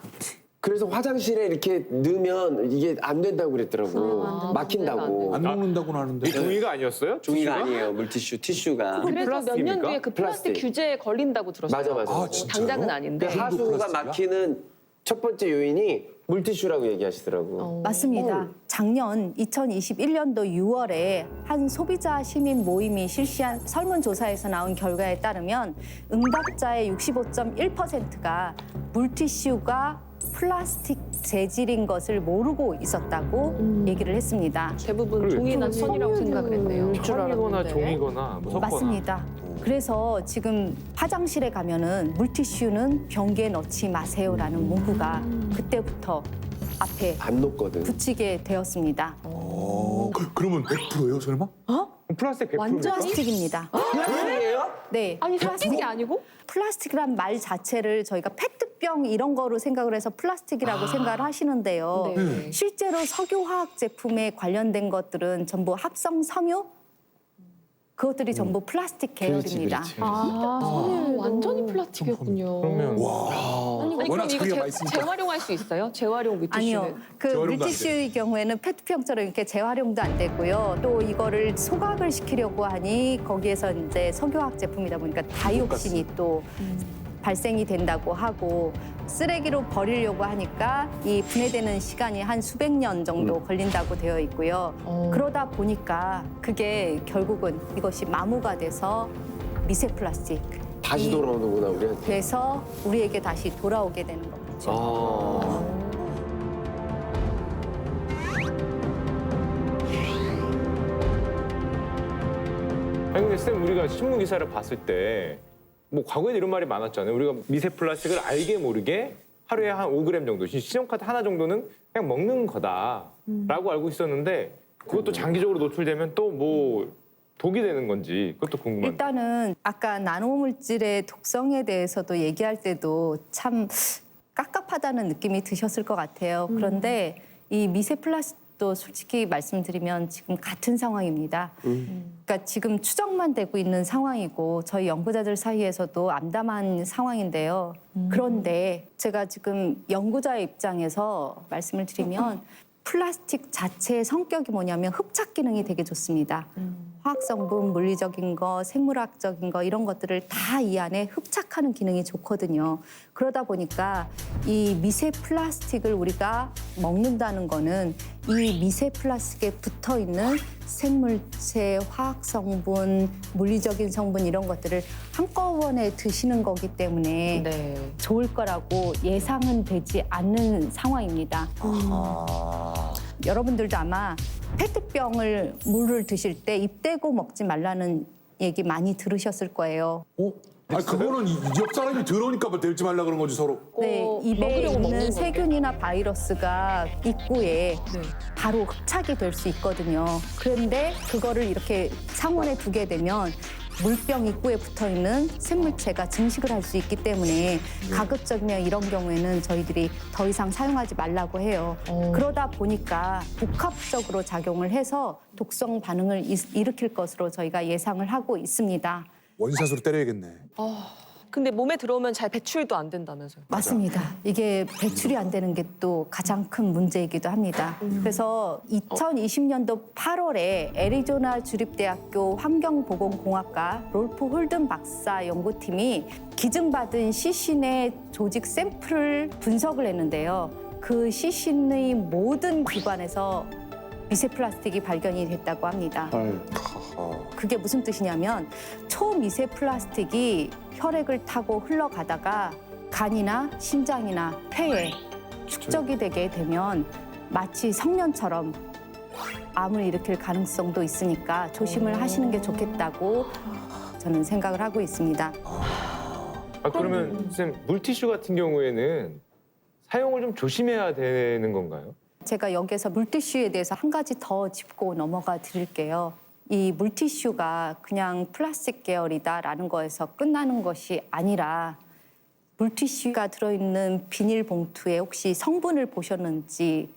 그래서 화장실에 이렇게 넣으면 이게 안 된다고 그랬더라고. 막힌다고. 안 먹는다고는 하는데. 이게 종이가 아니었어요? 종이가 아니에요, 물티슈, 티슈가. 그래서 몇 년 플라스틱입니까? 뒤에 그 플라스틱 플라스틱. 규제에 걸린다고 들었어요. 맞아. 아, 진짜요? 당장은 아닌데. 그 하수가 플라스틱이야? 막히는 첫 번째 요인이 물티슈라고 얘기하시더라고. 맞습니다. 작년 2021년도 6월에 한 소비자 시민 모임이 실시한 설문조사에서 나온 결과에 따르면 응답자의 65.1%가 물티슈가 플라스틱 재질인 것을 모르고 있었다고 얘기를 했습니다. 대부분 그래. 종이나 천이라고 생각을 했네요. 천이거나 종이거나 뭐 섞거나. 맞습니다. 그래서 지금 화장실에 가면은 물티슈는 변기에 넣지 마세요라는 문구가 그때부터 앞에 안 녹거든. 붙이게 되었습니다. 그러면 100%예요, 설마? 플라스틱 100%입니까? 완전 플라스틱입니다. 플라스틱이에요? 네. 아니 플라스틱이 아니고? 플라스틱이란 말 자체를 저희가 페트병 이런 거로 생각을 해서 플라스틱이라고 생각을 하시는데요. 네. 실제로 석유화학 제품에 관련된 것들은 전부 합성 섬유 그것들이 전부 플라스틱 계열입니다. 완전히 플라스틱이었군요. 그러면 아니 워낙 그럼 자기가 이거 많이 쓰니까. 재활용할 수 있어요? 재활용 물티슈는? 아니요. 그 재활용도 안 물티슈의 경우에는 페트병처럼 이렇게 재활용도 안 되고요. 또 이거를 소각을 시키려고 하니 거기에서 이제 석유화학 제품이다 보니까 다이옥신이 또 발생이 된다고 하고 쓰레기로 버리려고 하니까 이 분해되는 시간이 한 수백 년 정도 걸린다고 되어 있고요. 그러다 보니까 그게 결국은 이것이 마모가 돼서 미세 플라스틱 다시 돌아오는구나, 우리한테. 돼서 우리에게 다시 돌아오게 되는 거죠. 아. 아니 근데 쌤 우리가 신문 기사를 봤을 때 뭐 과거에 이런 말이 많았잖아요. 우리가 미세 플라스틱을 알게 모르게 하루에 한 5g 정도, 신용카드 하나 정도는 그냥 먹는 거다라고 알고 있었는데 그것도 장기적으로 노출되면 또 뭐 독이 되는 건지 그것도 궁금한데. 일단은 아까 나노물질의 독성에 대해서도 얘기할 때도 참 깝깝하다는 느낌이 드셨을 것 같아요. 그런데 이 미세 플라스틱도 솔직히 말씀드리면 지금 같은 상황입니다. 그러니까 지금 추정만 되고 있는 상황이고 저희 연구자들 사이에서도 암담한 상황인데요. 그런데 제가 지금 연구자의 입장에서 말씀을 드리면 플라스틱 자체의 성격이 뭐냐면 흡착 기능이 되게 좋습니다. 화학 성분, 물리적인 거, 생물학적인 거 이런 것들을 다 이 안에 흡착하는 기능이 좋거든요. 그러다 보니까 이 미세 플라스틱을 우리가 먹는다는 거는 이 미세 플라스틱에 붙어 있는 생물체, 화학 성분, 물리적인 성분 이런 것들을 한꺼번에 드시는 거기 때문에 네. 좋을 거라고 예상은 되지 않는 상황입니다. 여러분들도 아마 페트병을 물을 드실 때 입 대고 먹지 말라는 얘기 많이 들으셨을 거예요. 아니 그거는 옆 사람이 들어오니까 뭐 들지 말라 그런 거지 서로. 네, 입에 먹으려고 먹는 있는 건데. 세균이나 바이러스가 입구에 바로 흡착이 될 수 있거든요. 그런데 그거를 이렇게 상온에 두게 되면 물병 입구에 붙어있는 생물체가 증식을 할 수 있기 때문에 가급적이면 이런 경우에는 저희들이 더 이상 사용하지 말라고 해요. 그러다 보니까 복합적으로 작용을 해서 독성 반응을 일으킬 것으로 저희가 예상을 하고 있습니다. 원샷으로 때려야겠네. 근데 몸에 들어오면 잘 배출도 안 된다면서요? 맞습니다. 이게 배출이 안 되는 게 또 가장 큰 문제이기도 합니다. 그래서 2020년도 8월에 애리조나 주립대학교 환경보건공학과 롤프 홀든 박사 연구팀이 기증받은 시신의 조직 샘플을 분석을 했는데요. 그 시신의 모든 기관에서 미세 플라스틱이 발견이 됐다고 합니다. 그게 무슨 뜻이냐면 초미세 플라스틱이 혈액을 타고 흘러가다가 간이나 심장이나 폐에 축적이 되게 되면 마치 성면처럼 암을 일으킬 가능성도 있으니까 조심을 하시는 게 좋겠다고 저는 생각을 하고 있습니다. 그러면 선생님 물티슈 같은 경우에는 사용을 좀 조심해야 되는 건가요? 제가 여기서 물티슈에 대해서 한 가지 더 짚고 넘어가 드릴게요. 이 물티슈가 그냥 플라스틱 계열이다라는 거에서 끝나는 것이 아니라 물티슈가 들어있는 비닐봉투에 혹시 성분을 보셨는지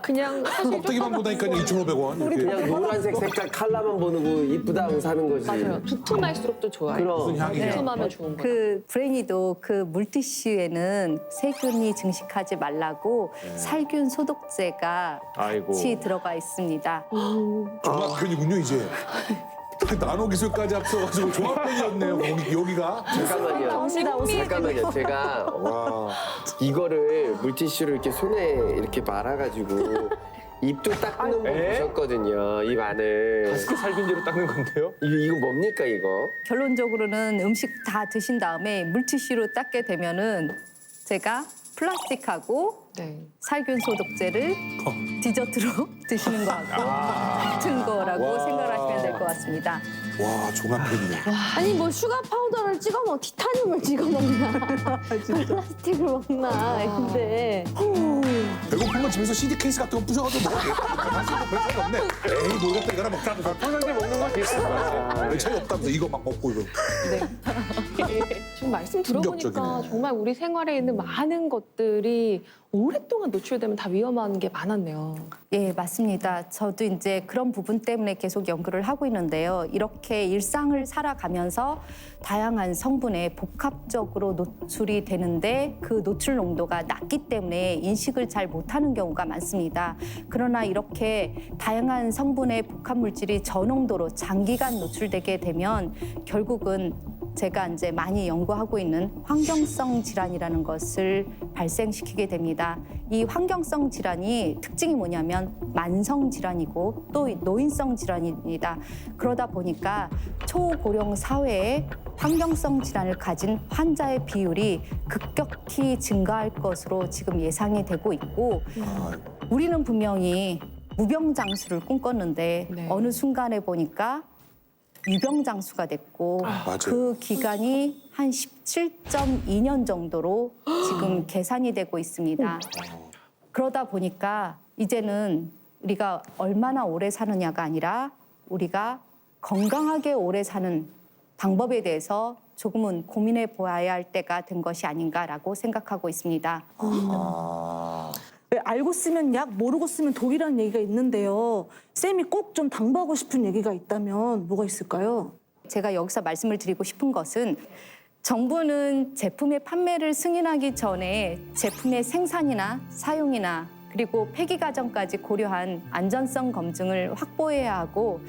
그냥 사실 껍데기만 보다니까 2,500원. 그냥 노란색 색깔 컬러만 보고 이쁘다고 사는 거지. 맞아요. 두툼할수록 또 좋아요. 그럼. 무슨 향이냐. 두툼하면 좋은 거예요. 그 브레니도 그 물티슈에는 세균이 증식하지 말라고 살균 소독제가 아이고. 같이 들어가 있습니다. 종합편이군요 이제. 그 나노 기술까지 합쳐가지고 종합편이었네요. 여기가. 잠깐만요. 제가 이거를 물티슈를 이렇게 손에 이렇게 말아가지고 입도 닦는 거 보셨거든요. 입 안을. 가스크 살균제로 닦는 건데요? 이거 뭡니까 이거? 결론적으로는 음식 다 드신 다음에 물티슈로 닦게 되면은 제가 플라스틱하고 살균 소독제를 디저트로 드시는 거하고 같은 거라고 생각을 하시면 될 것 같습니다. 와 종합편이네. 아니 뭐 슈가 파우더를 찍어 먹 티타늄을 찍어 먹나 플라스틱을 먹나 근데 배고프면 집에서 CD 케이스 같은 거 부셔가지고 먹어. 별 차이 없네. 에이 모르겠다 이거나 먹자. 평상시에 먹는 건 비슷한 거 같아요. 별 차이 없다면서 이거 막 먹고 이거. 지금 말씀 들어보니까 충격적이네. 정말 우리 생활에 있는 많은 것들이 오랫동안 노출되면 다 위험한 게 많았네요. 예, 맞습니다. 저도 이제 그런 부분 때문에 계속 연구를 하고 있는데요. 이렇게 일상을 살아가면서 다양한 성분에 복합적으로 노출이 되는데 그 노출 농도가 낮기 때문에 인식을 잘 못하는 경우가 많습니다. 그러나 이렇게 다양한 성분의 복합 물질이 저농도로 장기간 노출되게 되면 결국은 제가 이제 많이 연구하고 있는 환경성 질환이라는 것을 발생시키게 됩니다. 이 환경성 질환이 특징이 뭐냐면 만성 질환이고 또 노인성 질환입니다. 그러다 보니까 초고령 사회에 환경성 질환을 가진 환자의 비율이 급격히 증가할 것으로 지금 예상이 되고 있고 우리는 분명히 무병장수를 꿈꿨는데 어느 순간에 보니까 유병장수가 됐고 그 기간이 한 17.2년 정도로 지금 계산이 되고 있습니다. 그러다 보니까 이제는 우리가 얼마나 오래 사느냐가 아니라 우리가 건강하게 오래 사는 방법에 대해서 조금은 고민해 보아야 할 때가 된 것이 아닌가라고 생각하고 있습니다. 왜 알고 쓰면 약, 모르고 쓰면 독이라는 얘기가 있는데요. 쌤이 꼭 좀 당부하고 싶은 얘기가 있다면 뭐가 있을까요? 제가 여기서 말씀을 드리고 싶은 것은 정부는 제품의 판매를 승인하기 전에 제품의 생산이나 사용이나 그리고 폐기 과정까지 고려한 안전성 검증을 확보해야 하고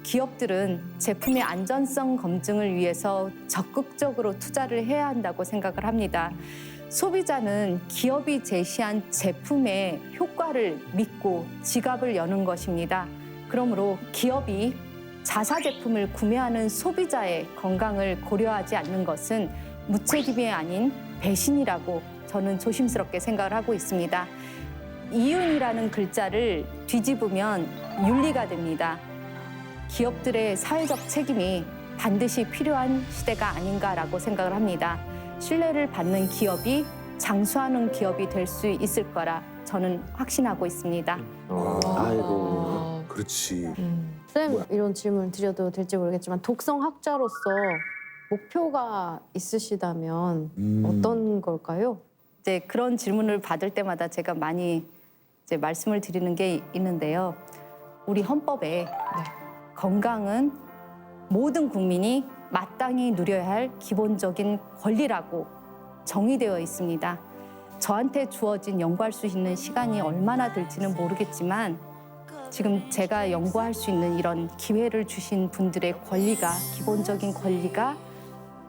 기업들은 제품의 안전성 검증을 위해서 적극적으로 투자를 해야 한다고 생각을 합니다. 소비자는 기업이 제시한 제품의 효과를 믿고 지갑을 여는 것입니다. 그러므로 기업이 자사 제품을 구매하는 소비자의 건강을 고려하지 않는 것은 무책임이 아닌 배신이라고 저는 조심스럽게 생각을 하고 있습니다. 이윤이라는 글자를 뒤집으면 윤리가 됩니다. 기업들의 사회적 책임이 반드시 필요한 시대가 아닌가라고 생각을 합니다. 신뢰를 받는 기업이 장수하는 기업이 될 수 있을 거라 저는 확신하고 있습니다. 아이고. 그렇지. 쌤, 이런 질문 드려도 될지 모르겠지만 독성학자로서 목표가 있으시다면 어떤 걸까요? 이제 그런 질문을 받을 때마다 제가 많이 이제 말씀을 드리는 게 있는데요. 우리 헌법에 건강은 모든 국민이 마땅히 누려야 할 기본적인 권리라고 정의되어 있습니다. 저한테 주어진 연구할 수 있는 시간이 얼마나 될지는 모르겠지만 지금 제가 연구할 수 있는 이런 기회를 주신 분들의 권리가, 기본적인 권리가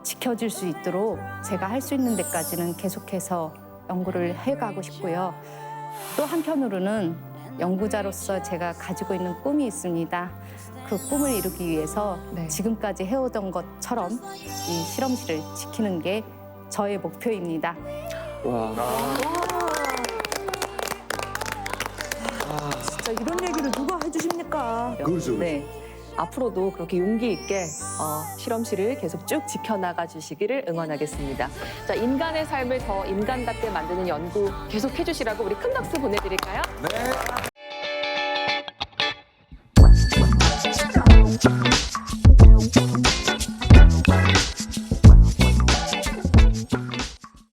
지켜질 수 있도록 제가 할 수 있는 데까지는 계속해서 연구를 해가고 싶고요. 또 한편으로는 연구자로서 제가 가지고 있는 꿈이 있습니다. 그 꿈을 이루기 위해서 지금까지 해오던 것처럼 이 실험실을 지키는 게 저의 목표입니다. 진짜 이런 얘기를 누가 해주십니까? 그렇죠. 네. 앞으로도 그렇게 용기 있게 실험실을 계속 쭉 지켜나가 주시기를 응원하겠습니다. 자, 인간의 삶을 더 인간답게 만드는 연구 계속 해주시라고 우리 큰 박수 보내드릴까요? 네.